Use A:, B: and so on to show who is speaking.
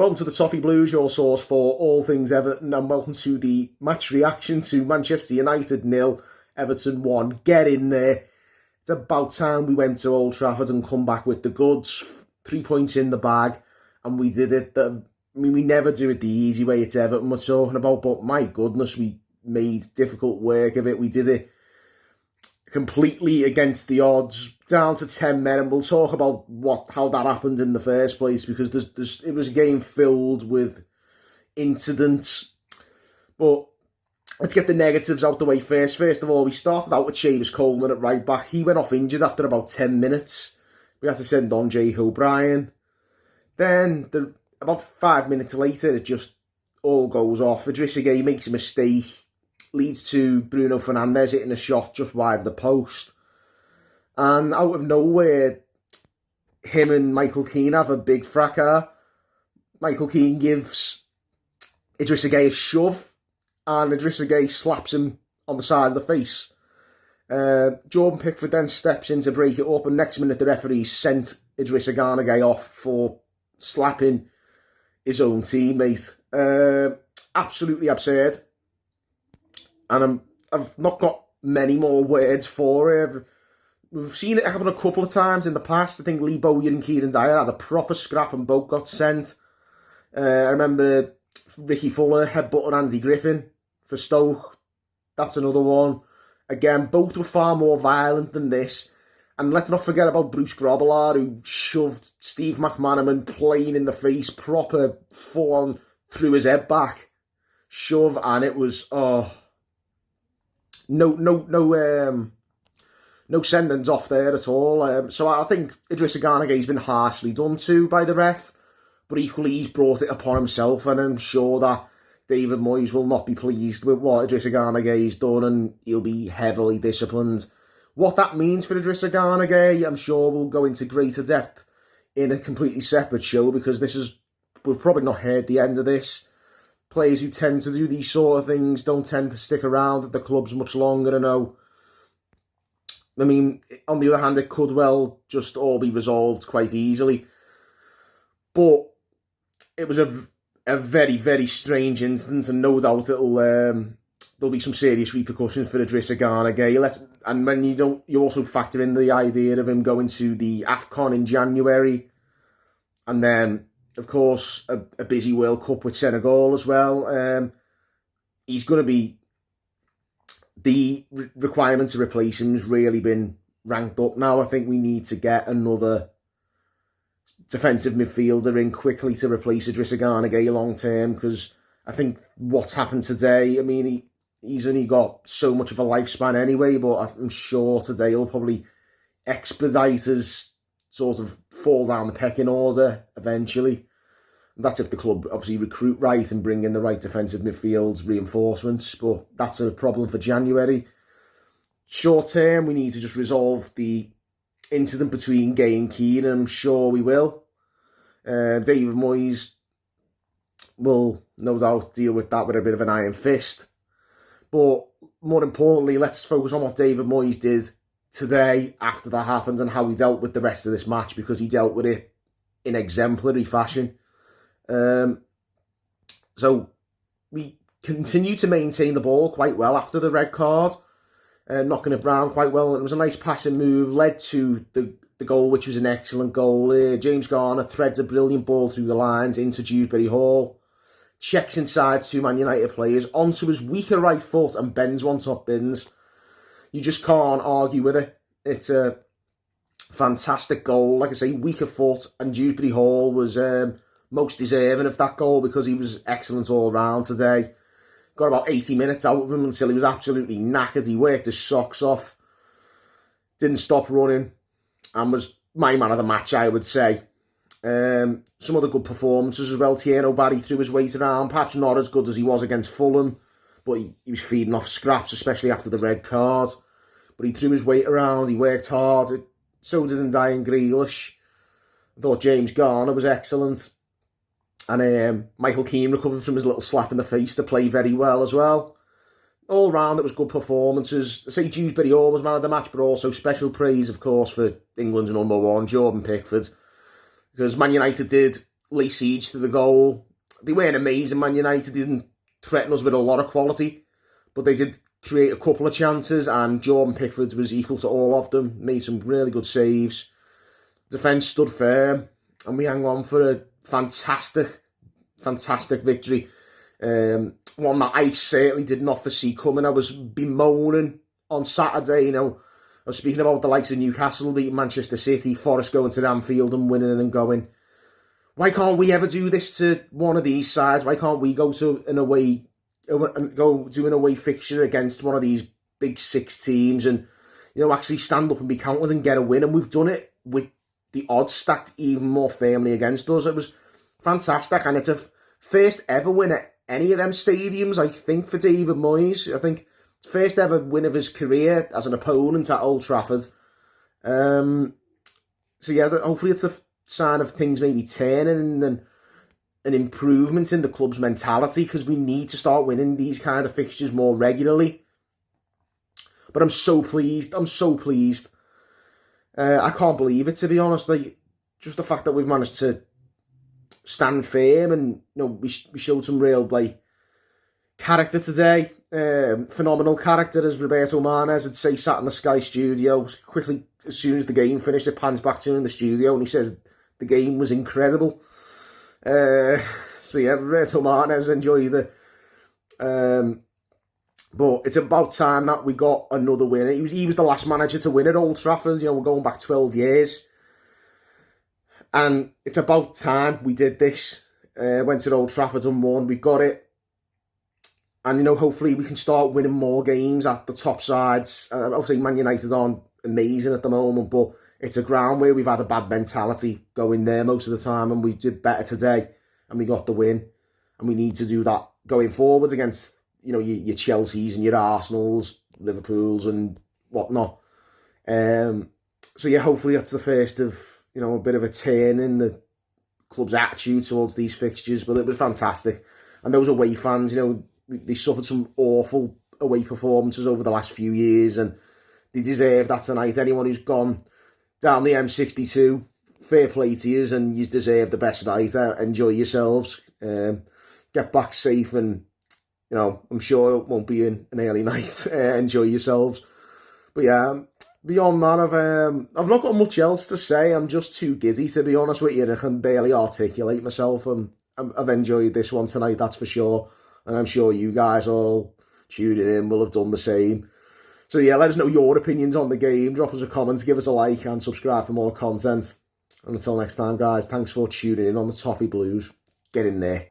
A: Welcome to the Toffee Blues, your source for all things Everton, and welcome to the match reaction to Manchester United 0, Everton 1. Get in there. It's about time we went to Old Trafford and come back with the goods. 3 points in the bag, and we did it. We never do it the easy way. It's Everton we're talking about, but my goodness, we made difficult work of it. We did it completely against the odds, down to 10 men, and we'll talk about how that happened in the first place, because it was a game filled with incidents. But let's get the negatives out the way first. First of all, we started out with Seamus Coleman at right back. He went off injured after about 10 minutes. We had to send on Jake O'Brien. Then, about 5 minutes later, it just all goes off. Idrissa Gueye makes a mistake, leads to Bruno Fernandes hitting a shot just wide of the post. And out of nowhere, him and Michael Keane have a big fracas. Michael Keane gives Idrissa Gueye a shove, and Idrissa Gueye slaps him on the side of the face. Jordan Pickford then steps in to break it up, and next minute the referee sent Idrissa Gueye off for slapping his own teammate. Absolutely absurd. And I've not got many more words for it. We've seen it happen a couple of times in the past. I think Lee Bowyer and Kieran Dyer had a proper scrap and both got sent. I remember Ricky Fuller headbutting Andy Griffin for Stoke. That's another one. Again, both were far more violent than this. And let's not forget about Bruce Grobbelaar, who shoved Steve McManaman plain in the face, proper full-on through his head back shove, and it was no sendings off there at all. So I think Idrissa Gueye's been harshly done to by the ref, but equally he's brought it upon himself, and I'm sure that David Moyes will not be pleased with what Idrissa Gueye's done, and he'll be heavily disciplined. What that means for Idrissa Gueye, I'm sure we'll go into greater depth in a completely separate show, because we've probably not heard the end of this. Players who tend to do these sort of things don't tend to stick around at the clubs much longer, I know. I mean, on the other hand, it could well just all be resolved quite easily. But it was a very, very strange incident, and no doubt there'll be some serious repercussions for Idrissa Gueye. And when you also factor in the idea of him going to the AFCON in January, and then, of course, a busy World Cup with Senegal as well. He's going to be... The requirement to replace him has really been ranked up now. I think we need to get another defensive midfielder in quickly to replace Idrissa Gueye long term, because I think what's happened today, I mean, he's only got so much of a lifespan anyway, but I'm sure today he'll probably expedite his sort of fall down the pecking order eventually. That's if the club obviously recruit right and bring in the right defensive midfield reinforcements, but that's a problem for January. Short term, we need to just resolve the incident between Gueye and Keane, and I'm sure we will. David Moyes will no doubt deal with that with a bit of an iron fist. But more importantly, let's focus on what David Moyes did today after that happened and how he dealt with the rest of this match, because he dealt with it in exemplary fashion. So we continue to maintain the ball quite well after the red card, knocking it around quite well. It was a nice passing move, led to the goal, which was an excellent goal. James Garner threads a brilliant ball through the lines into Dewsbury Hall, checks inside two Man United players onto his weaker right foot and bends one top bins. You just can't argue with it. It's a fantastic goal. Like I say, weaker foot, and Dewsbury Hall was most deserving of that goal because he was excellent all round today. Got about 80 minutes out of him until he was absolutely knackered. He worked his socks off, didn't stop running, and was my man of the match, I would say. Some other good performances as well. Tierno Barry threw his weight around, perhaps not as good as he was against Fulham, but he was feeding off scraps, especially after the red card. But he threw his weight around, he worked hard. So did Ndiaye and Grealish. I thought James Garner was excellent. And Michael Keane recovered from his little slap in the face to play very well as well. All round, it was good performances. I say Dewsbury Hall was man of the match, but also special praise, of course, for England's number one, Jordan Pickford. Because Man United did lay siege to the goal. They weren't amazing, Man United. They didn't threaten us with a lot of quality, but they did create a couple of chances, and Jordan Pickford was equal to all of them, made some really good saves. Defence stood firm, and we hang on for a fantastic victory. One that I certainly did not foresee coming. I was bemoaning on Saturday, I was speaking about the likes of Newcastle beating Manchester City, Forest going to Anfield and winning and going, why can't we ever do this to one of these sides? Why can't we go to an away fixture against one of these big six teams and actually stand up and be counted and get a win? And we've done it with the odds stacked even more firmly against us. It was fantastic, and it's a first ever win at any of them stadiums, I think, for David Moyes. I think it's first ever win of his career as an opponent at Old Trafford. So yeah, hopefully it's the sign of things maybe turning and an improvement in the club's mentality, because we need to start winning these kind of fixtures more regularly. But I'm so pleased. I can't believe it, to be honest. Just the fact that we've managed to stand firm, and we showed some real character today. Phenomenal character, as Roberto Martinez would say, sat in the Sky studio. Quickly, as soon as the game finished, it pans back to him in the studio, and he says the game was incredible. So yeah, Roberto Martinez enjoyed it. But it's about time that we got another win. He was the last manager to win at Old Trafford. We're going back 12 years. And it's about time we did this. Went to Old Trafford and won. We got it. And, hopefully we can start winning more games at the top sides. Obviously, Man United aren't amazing at the moment, but it's a ground where we've had a bad mentality going there most of the time, and we did better today, and we got the win. And we need to do that going forwards against, your Chelseas and your Arsenals, Liverpools and whatnot. So yeah, hopefully that's the first of, a bit of a turn in the club's attitude towards these fixtures. But it was fantastic. And those away fans, they suffered some awful away performances over the last few years, and they deserve that tonight. Anyone who's gone down the M62, fair play to you, and you deserve the best night. Enjoy yourselves. Get back safe, and I'm sure it won't be an early night. Enjoy yourselves. But yeah, beyond that, I've not got much else to say. I'm just too giddy, to be honest with you. I can barely articulate myself. I've enjoyed this one tonight, that's for sure. And I'm sure you guys all tuning in will have done the same. So yeah, let us know your opinions on the game. Drop us a comment, give us a like, and subscribe for more content. And until next time, guys, thanks for tuning in on the Toffee Blues. Get in there.